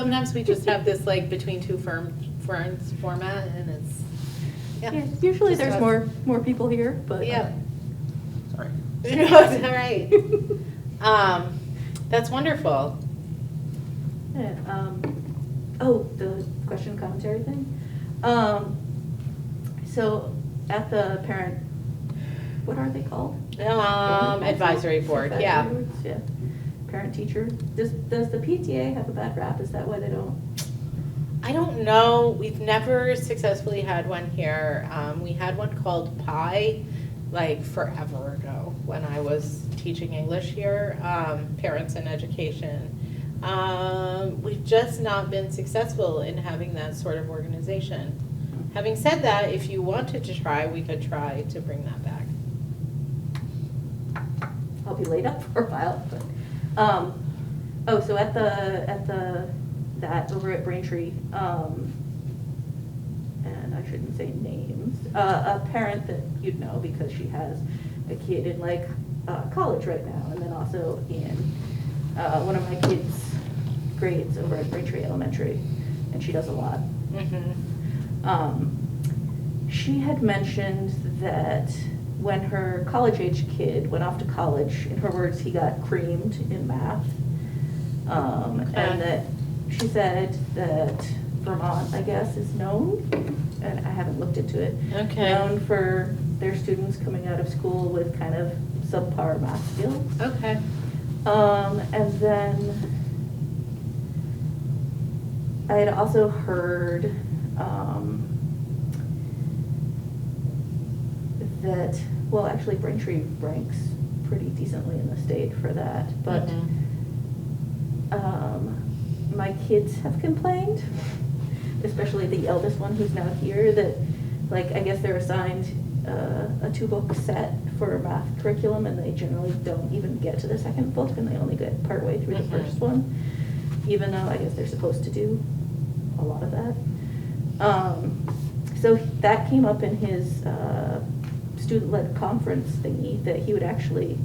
Sometimes we just have this like between two ferns format, and it's, Yeah, usually just there's us. more people here, but. Yeah. Sorry. No, it's all right. That's wonderful. Yeah, oh, the question commentary thing. So at the parent, what are they called? Advisory board, yeah. Advisory boards, yeah. Parent teacher. Does the PTA have a bad rap? Is that why they don't? I don't know. We've never successfully had one here. We had one called PI like forever ago when I was teaching English here, parents and education. We've just not been successful in having that sort of organization. Having said that, if you wanted to try, we could try to bring that back. I'll be laid up for a while, but, oh, so at that over at Braintree, and I shouldn't say names, a parent that you'd know because she has a kid in like college right now, and then also in one of my kids' grades over at Braintree Elementary, and she does a lot. Mm-hmm. She had mentioned that when her college-age kid went off to college, in her words, he got creamed in math. And that she said that Vermont, I guess, is known, and I haven't looked into it, known for their students coming out of school with kind of subpar math skills. Okay. And then I had also heard that, well, actually Braintree ranks pretty decently in the state for that, but my kids have complained, especially the eldest one who's now here, that like I guess they're assigned a 2-book set for a math curriculum, and they generally don't even get to the second book, and they only get partway through the first one, even though I guess they're supposed to do a lot of that. So that came up in his student-led conference thingy, that he would actually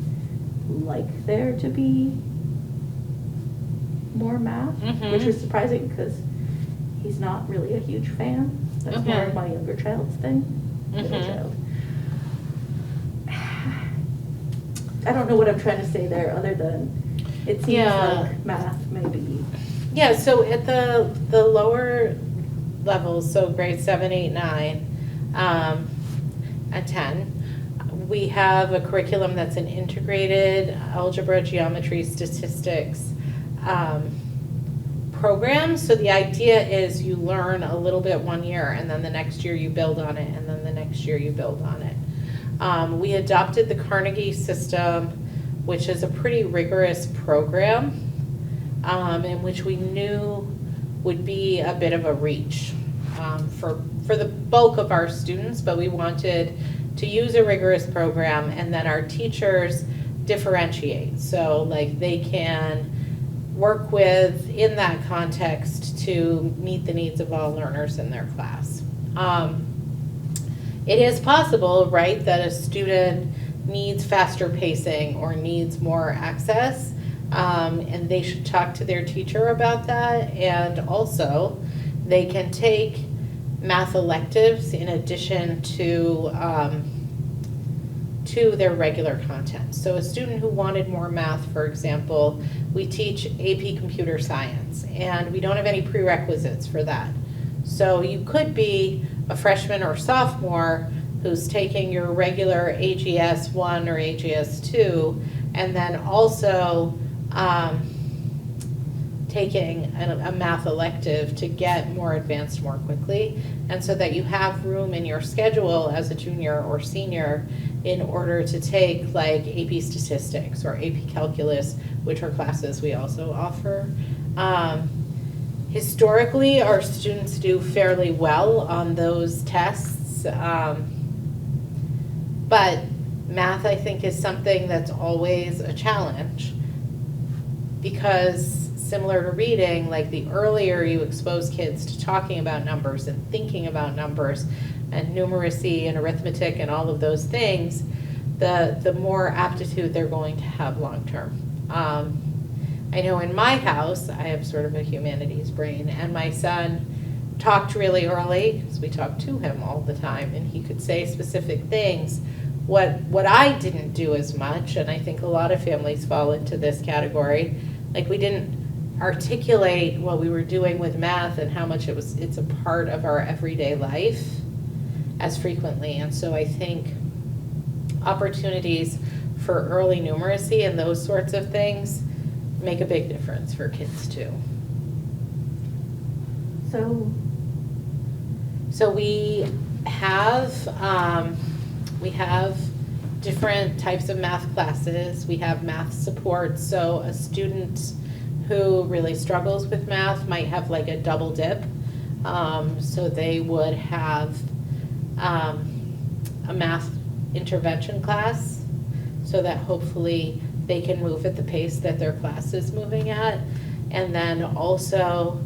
like there to be more math, which was surprising because he's not really a huge fan. That's more of my younger child's thing. Middle child. I don't know what I'm trying to say there, other than it seems like math maybe. Yeah, so at the lower levels, so grade 7, 8, 9, and 10, we have a curriculum that's an integrated algebra, geometry, statistics program. So the idea is you learn a little bit one year, and then the next year you build on it, and then the next year you build on it. We adopted the Carnegie system, which is a pretty rigorous program, in which we knew would be a bit of a reach for the bulk of our students, but we wanted to use a rigorous program, and then our teachers differentiate. So like they can work with, in that context, to meet the needs of all learners in their class. It is possible, right, that a student needs faster pacing or needs more access, and they should talk to their teacher about that. And also, they can take math electives in addition to their regular content. So a student who wanted more math, for example, we teach AP Computer Science, and we don't have any prerequisites for that. So you could be a freshman or sophomore who's taking your regular AGS 1 or AGS 2, and then also taking a math elective to get more advanced more quickly, and so that you have room in your schedule as a junior or senior in order to take like AP Statistics or AP Calculus, which are classes we also offer. Historically, our students do fairly well on those tests, but math, I think, is something that's always a challenge, because similar to reading, like the earlier you expose kids to talking about numbers and thinking about numbers and numeracy and arithmetic and all of those things, the more aptitude they're going to have long term. I know in my house, I have sort of a humanities brain, and my son talked really early, because we talked to him all the time, and he could say specific things. What I didn't do as much, and I think a lot of families fall into this category, like we didn't articulate what we were doing with math and how much it's a part of our everyday life as frequently. And so I think opportunities for early numeracy and those sorts of things make a big difference for kids too. So we have different types of math classes. We have math support. So a student who really struggles with math might have like a double dip. So they would have a math intervention class so that hopefully they can move at the pace that their class is moving at. And then also,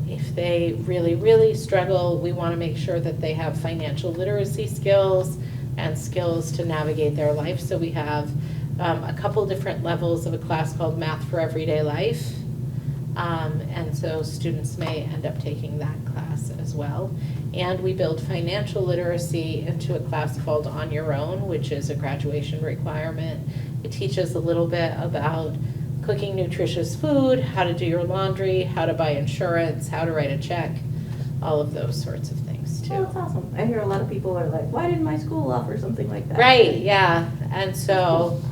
if they really, really struggle, we want to make sure that they have financial literacy skills and skills to navigate their life. So we have a couple different levels of a class called Math for Everyday Life. And so students may end up taking that class as well. And we build financial literacy into a class called On Your Own, which is a graduation requirement. It teaches a little bit about cooking nutritious food, how to do your laundry, how to buy insurance, how to write a check, all of those sorts of things too. Oh, that's awesome. I hear a lot of people are like, why didn't my school offer something like that? Right, yeah. And so,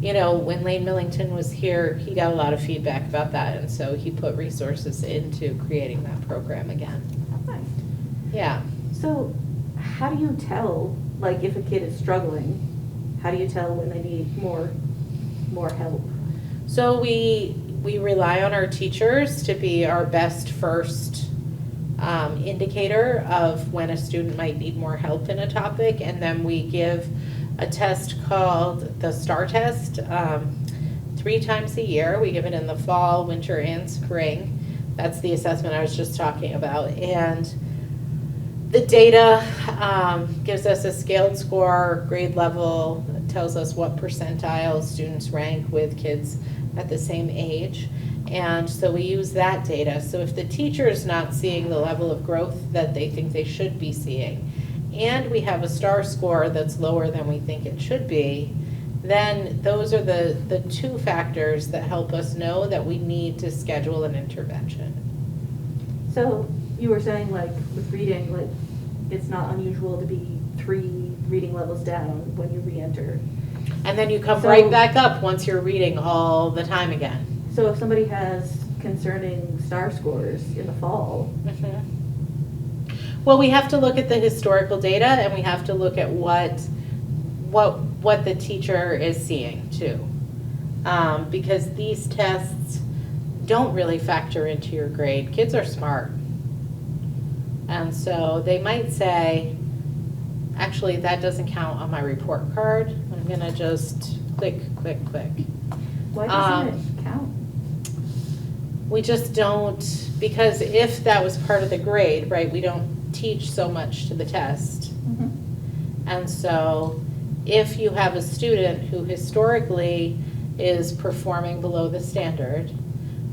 you know, when Lane Millington was here, he got a lot of feedback about that, and so he put resources into creating that program again. Nice. Yeah. So how do you tell, like if a kid is struggling, how do you tell when they need more help? So we rely on our teachers to be our best first indicator of when a student might need more help in a topic, and then we give a test called the STAR test 3 times a year. We give it in the fall, winter, and spring. That's the assessment I was just talking about. And the data gives us a scaled score, grade level, tells us what percentile students rank with kids at the same age. And so we use that data. So if the teacher is not seeing the level of growth that they think they should be seeing, and we have a STAR score that's lower than we think it should be, then those are the 2 factors that help us know that we need to schedule an intervention. So you were saying like with reading, like it's not unusual to be 3 reading levels down when you re-enter. And then you come right back up once you're reading all the time again. So if somebody has concerning STAR scores in the fall. Mm-hmm. Well, we have to look at the historical data, and we have to look at what the teacher is seeing too. Because these tests don't really factor into your grade. Kids are smart. And so they might say, actually, that doesn't count on my report card. I'm going to just click. Why doesn't it count? We just don't, because if that was part of the grade, right, we don't teach so much to the test. Mm-hmm. And so if you have a student who historically is performing below the standard,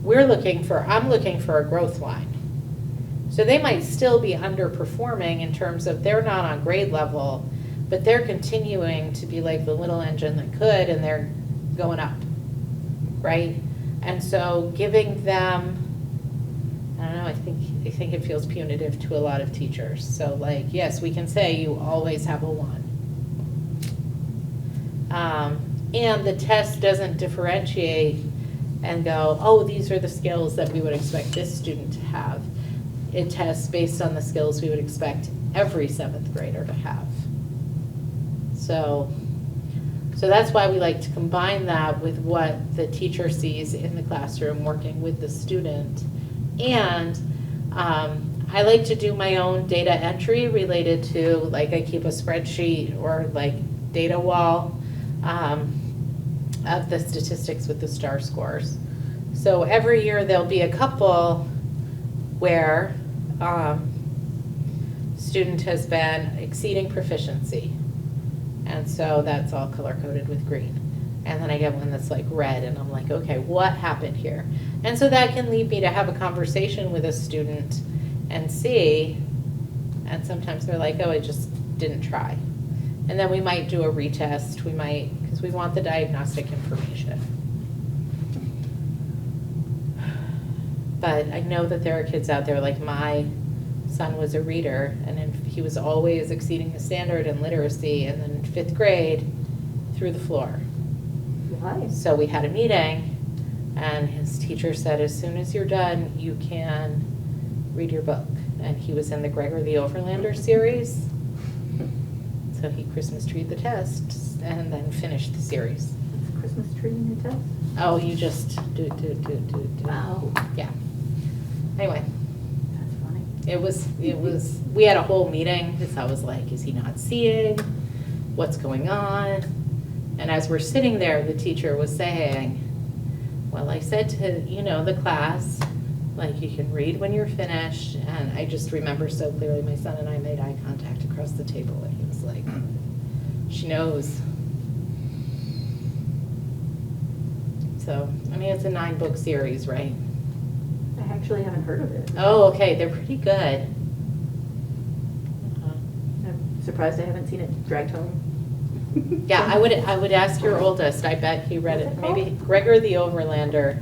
I'm looking for a growth line. So they might still be underperforming in terms of they're not on grade level, but they're continuing to be like the little engine that could, and they're going up, right? And so giving them, I don't know, I think it feels punitive to a lot of teachers. So like, yes, we can say you always have a 1. And the test doesn't differentiate and go, oh, these are the skills that we would expect this student to have. It tests based on the skills we would expect every 7th grader to have. So that's why we like to combine that with what the teacher sees in the classroom working with the student. And I like to do my own data entry related to, like I keep a spreadsheet or like data wall of the statistics with the STAR scores. So every year there'll be a couple where student has been exceeding proficiency. And so that's all color-coded with green. And then I get one that's like red, and I'm like, okay, what happened here? And so that can lead me to have a conversation with a student and see, and sometimes they're like, oh, I just didn't try. And then we might do a retest, because we want the diagnostic information. But I know that there are kids out there, like my son was a reader, and he was always exceeding the standard in literacy, and then in 5th grade, through the floor. Why? So we had a meeting, and his teacher said, as soon as you're done, you can read your book. And he was in the Gregor the Overlander series. So he Christmas treed the test and then finished the series. It's a Christmas tree in your test? Oh, you just do. Oh, Yeah. Anyway, that's funny. it was, we had a whole meeting, because I was like, is he not seeing? What's going on? And as we're sitting there, the teacher was saying, well, I said to, the class, like, you can read when you're finished. And I just remember so clearly, my son and I made eye contact across the table, and he was like, she knows. So, I mean, it's a 9-book series, right? I actually haven't heard of it. Oh, okay, they're pretty good. I'm surprised I haven't seen it dragged home. Yeah, I would ask your oldest, I bet he read What's it, it maybe called? Gregor the Overlander.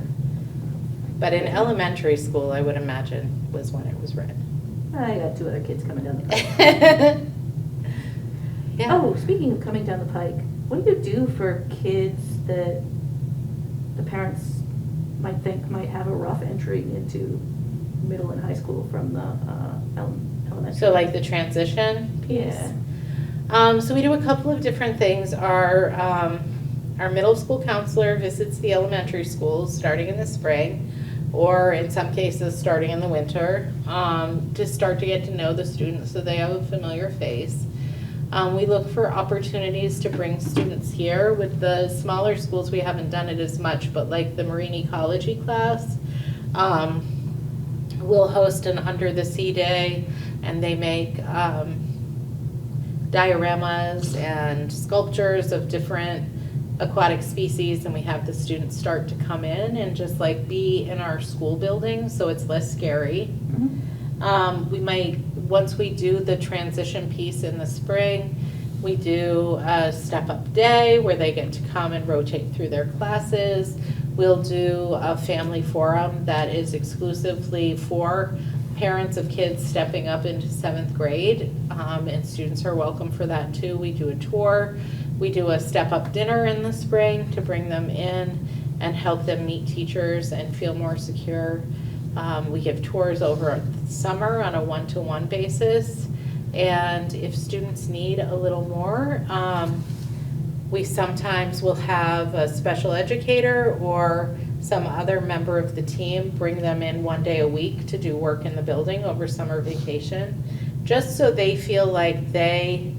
But in elementary school, I would imagine, was when it was read. I got 2 other kids coming down the pike. Yeah. Oh, speaking of coming down the pike, what do you do for kids that the parents might think might have a rough entry into middle and high school from the elementary? So like the transition piece? Yeah. So we do a couple of different things. Our middle school counselor visits the elementary schools starting in the spring, or in some cases starting in the winter, to start to get to know the students so they have a familiar face. We look for opportunities to bring students here. With the smaller schools, we haven't done it as much, but like the marine ecology class, we'll host an Under the Sea Day, and they make dioramas and sculptures of different aquatic species, and we have the students start to come in and just like be in our school building, so it's less scary. Mhm. We might, once we do the transition piece in the spring, we do a step-up day where they get to come and rotate through their classes. We'll do a family forum that is exclusively for parents of kids stepping up into 7th grade, and students are welcome for that too. We do a tour. We do a step-up dinner in the spring to bring them in and help them meet teachers and feel more secure. We give tours over the summer on a 1-to-1 basis, and if students need a little more, we sometimes will have a special educator or some other member of the team bring them in 1 day a week to do work in the building over summer vacation, just so they feel like they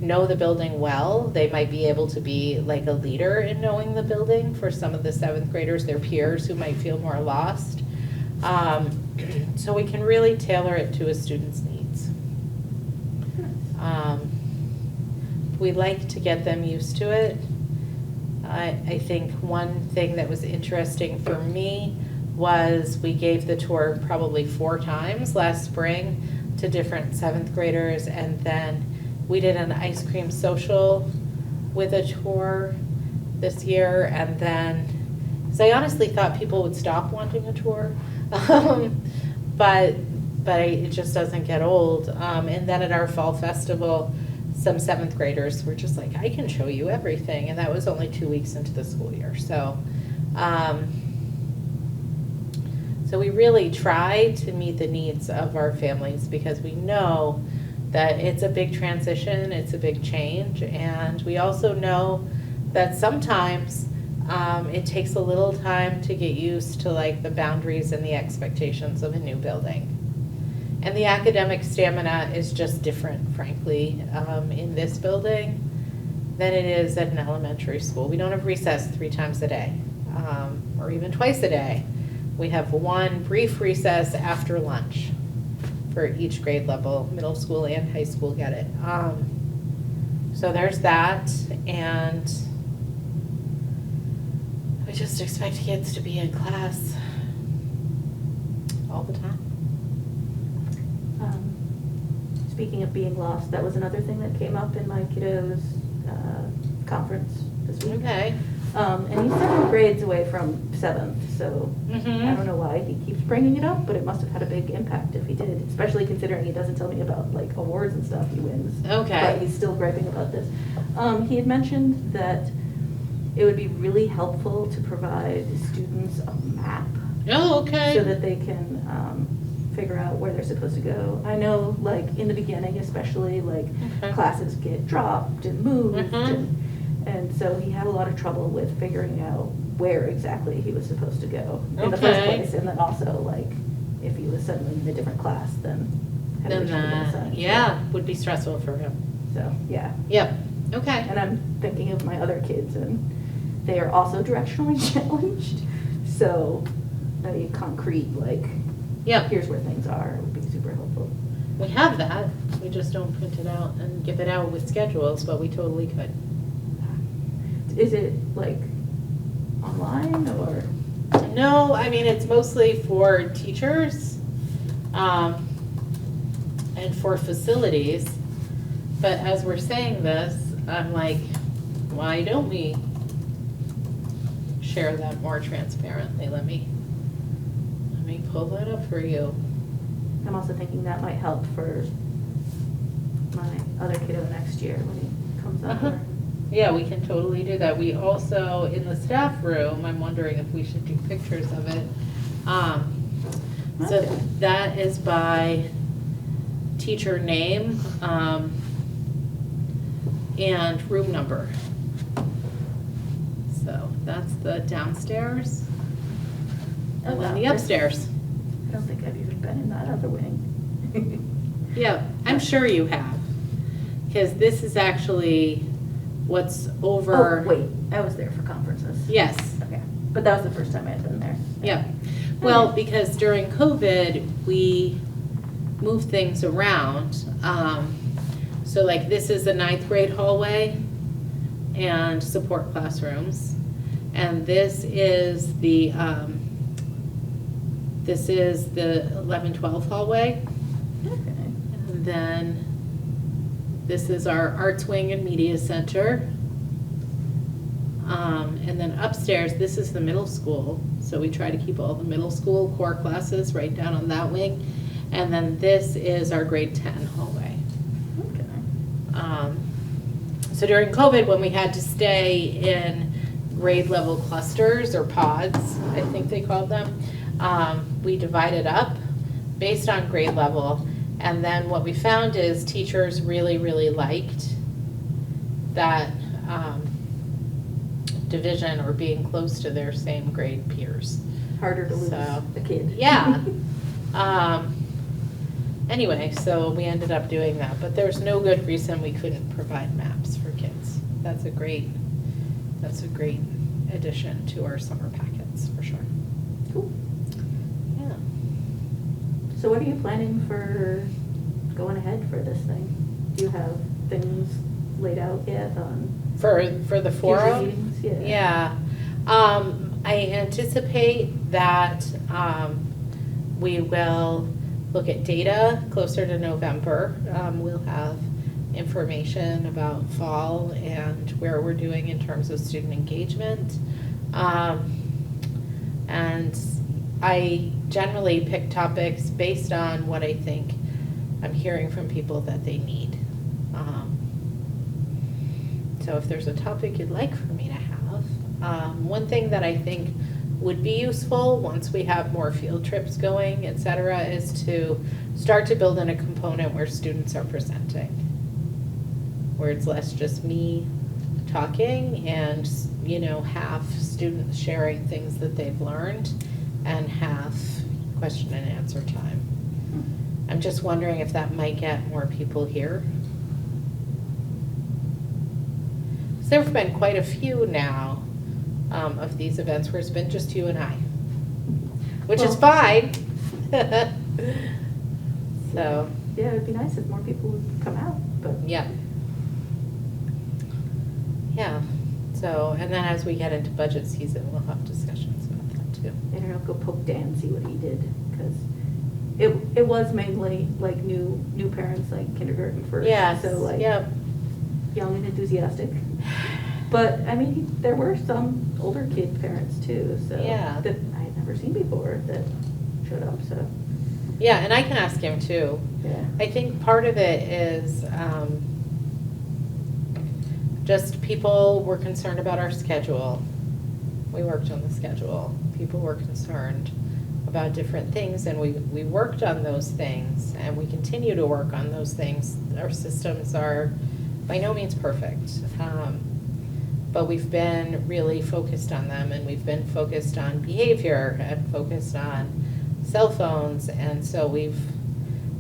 know the building well. They might be able to be like a leader in knowing the building for some of the 7th graders, their peers who might feel more lost. So we can really tailor it to a student's needs. We like to get them used to it. I think one thing that was interesting for me was we gave the tour probably 4 times last spring to different 7th graders, and then we did an ice cream social with a tour this year, and then, because I honestly thought people would stop wanting a tour, but it just doesn't get old. And then at our fall festival, some 7th graders were just like, I can show you everything, and that was only 2 weeks into the school year. So we really try to meet the needs of our families, because we know that it's a big transition, it's a big change, and we also know that sometimes it takes a little time to get used to like the boundaries and the expectations of a new building. And the academic stamina is just different, frankly, in this building than it is at an elementary school. We don't have recess 3 times a day, or even twice a day. We have 1 brief recess after lunch for each grade level. Middle school and high school get it. So there's that, and We just expect kids to be in class all the time. Speaking of being lost, that was another thing that came up in my kiddo's conference this week. Okay. And he's several grades away from 7th, so I don't know why he keeps bringing it up, but it must have had a big impact if he did, especially considering he doesn't tell me about like awards and stuff he wins. Okay. But he's still griping about this. He had mentioned that it would be really helpful to provide students a map Oh, okay. so that they can figure out where they're supposed to go. I know, like, in the beginning especially, like, Okay. classes get dropped and moved, Mhm. and so he had a lot of trouble with figuring out where exactly he was supposed to go in the first Okay. place, and then also, like, if he was suddenly in a different class, then had Then to make that, sense. yeah, would be stressful for him. So, yeah. Yep, okay. And I'm thinking of my other kids, and they are also directionally challenged, so a concrete, like, Yep, here's where things are, would be super helpful. we have that. We just don't print it out and give it out with schedules, but we totally could. Is it like online or? No, I mean, it's mostly for teachers, and for facilities. But as we're saying this, I'm like, why don't we share that more transparently? Let me pull that up for you. I'm also thinking that might help for my other kiddo next year when he comes Uh-huh. over. Yeah, we can totally do that. We also, in the staff room, I'm wondering if we should do pictures of it. So Okay. that is by teacher name, and room number. So that's the downstairs, and then the upstairs. I don't think I've even been in that other wing. Yeah, I'm sure you have, because this is actually what's over. Oh, wait, I was there for conferences. Yes. Okay, but that was the first time I had been there. Yeah, well, because during COVID, we moved things around. So like this is the 9th grade hallway and support classrooms. And this is the 11, 12 hallway. Okay. And then this is our arts wing and media center. And then upstairs, this is the middle school. So we try to keep all the middle school core classes right down on that wing. And then this is our grade 10 hallway. Okay. So during COVID, when we had to stay in grade level clusters or pods, I think they called them, we divided up based on grade level. And then what we found is teachers really, really liked that division or being close to their same grade peers. Harder to lose So, a kid. Yeah. Anyway, so we ended up doing that, but there's no good reason we couldn't provide maps for kids. That's a great addition to our summer packets, for sure. Cool. Yeah. So what are you planning for going ahead for this thing? Do you have things laid out yet on For the future forum? meetings? Yeah. I anticipate that we will look at data closer to November. We'll have information about fall and where we're doing in terms of student engagement. And I generally pick topics based on what I think I'm hearing from people that they need. So if there's a topic you'd like for me to have, one thing that I think would be useful once we have more field trips going, et cetera, is to start to build in a component where students are presenting, where it's less just me talking and, half students sharing things that they've learned and half question and answer time. I'm just wondering if that might get more people here. There have been quite a few now of these events where it's been just you and I, which is fine. So. Yeah, it'd be nice if more people would come out, but. Yeah. Yeah, So, and then as we get into budget season, we'll have discussions about that too. I don't know, go poke Dan, see what he did, because it was mainly like new parents, like kindergarten first. Yes, So like yep. young and enthusiastic. But I mean, there were some older kid parents too, so Yeah. that I had never seen before that showed up. So Yeah, and I can ask him too. yeah, I think part of it is just people were concerned about our schedule. We worked on the schedule. People were concerned about different things, and we worked on those things, and we continue to work on those things. Our systems are by no means perfect, but we've been really focused on them, and we've been focused on behavior and focused on cell phones, and so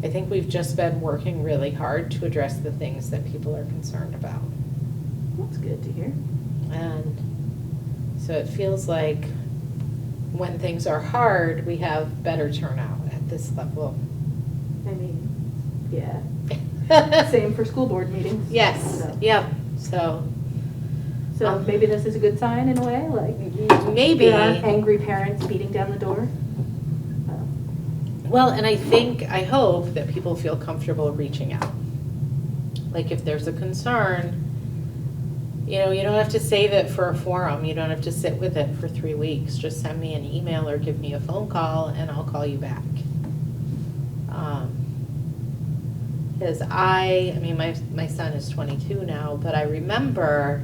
I think we've just been working really hard to address the things that people are concerned about. that's good to hear. And so it feels like when things are hard, we have better turnout at this level. I mean, yeah. Same for school board meetings. Yes, So, yep, so so maybe this is a good sign in a way, like maybe. there aren't angry parents beating down the door. Well, and I hope that people feel comfortable reaching out. Like if there's a concern, you know, you don't have to save it for a forum. You don't have to sit with it for 3 weeks. Just send me an email or give me a phone call and I'll call you back. Because I mean, my son is 22 now, but I remember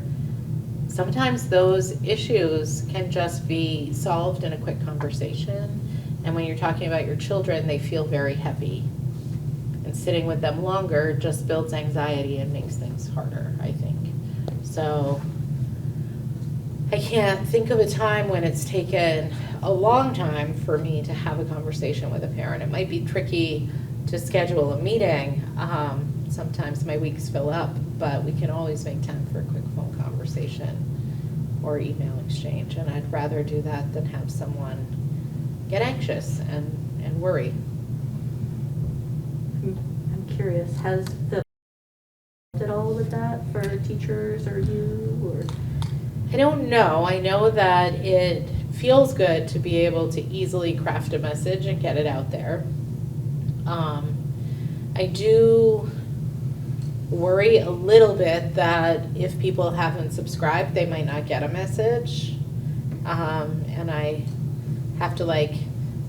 sometimes those issues can just be solved in a quick conversation. And when you're talking about your children, they feel very heavy. And sitting with them longer just builds anxiety and makes things harder, I think. So I can't think of a time when it's taken a long time for me to have a conversation with a parent. It might be tricky to schedule a meeting. Sometimes my weeks fill up, but we can always make time for a quick phone conversation or email exchange. And I'd rather do that than have someone get anxious and worry. I'm curious, has the at all with that for teachers or you or? I don't know. I know that it feels good to be able to easily craft a message and get it out there. I do worry a little bit that if people haven't subscribed, they might not get a message. And I have to like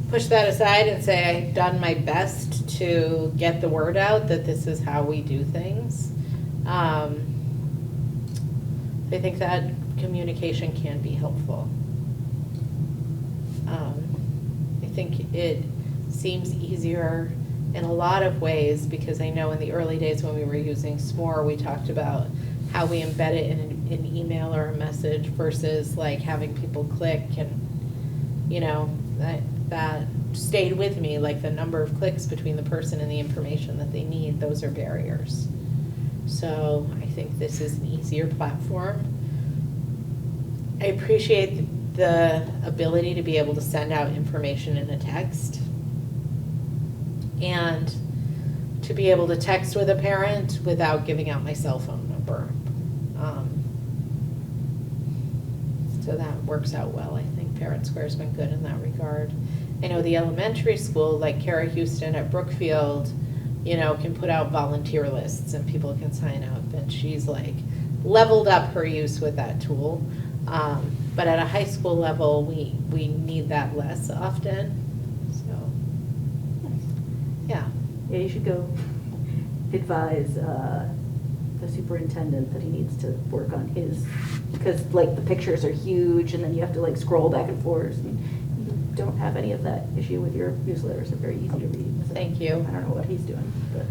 push that aside and say I've done my best to get the word out that this is how we do things. I think that communication can be helpful. I think it seems easier in a lot of ways because I know in the early days when we were using SMORE, we talked about how we embed it in an email or a message versus like having people click, and you know, that stayed with me, like the number of clicks between the person and the information that they need, those are barriers. So I think this is an easier platform. I appreciate the ability to be able to send out information in a text and to be able to text with a parent without giving out my cell phone number. So that works out well. I think Parent Square's been good in that regard. I know the elementary school, like Kara Houston at Brookfield, you know, can put out volunteer lists and people can sign up, and she's like leveled up her use with that tool. But at a high school level, we need that less often. So, yeah. Yeah, you should go advise the superintendent that he needs to work on his, because like the pictures are huge and then you have to like scroll back and forth, and you don't have any of that issue with your newsletters. They're very easy to read. So Thank you. I don't know what he's doing, but.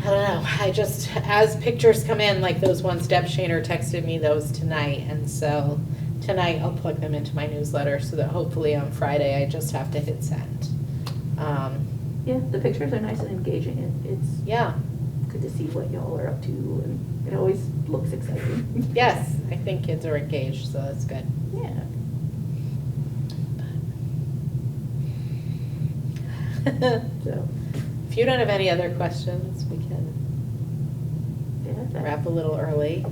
I don't know. I just, as pictures come in, like those ones, Deb Shaner texted me those tonight, and so tonight I'll plug them into my newsletter so that hopefully on Friday I just have to hit send. Yeah, the pictures are nice and engaging. It's Yeah. good to see what y'all are up to, and it always looks exciting. Yes, I think kids are engaged, so that's good. Yeah. So, If you don't have any other questions, we can yeah, wrap a little early.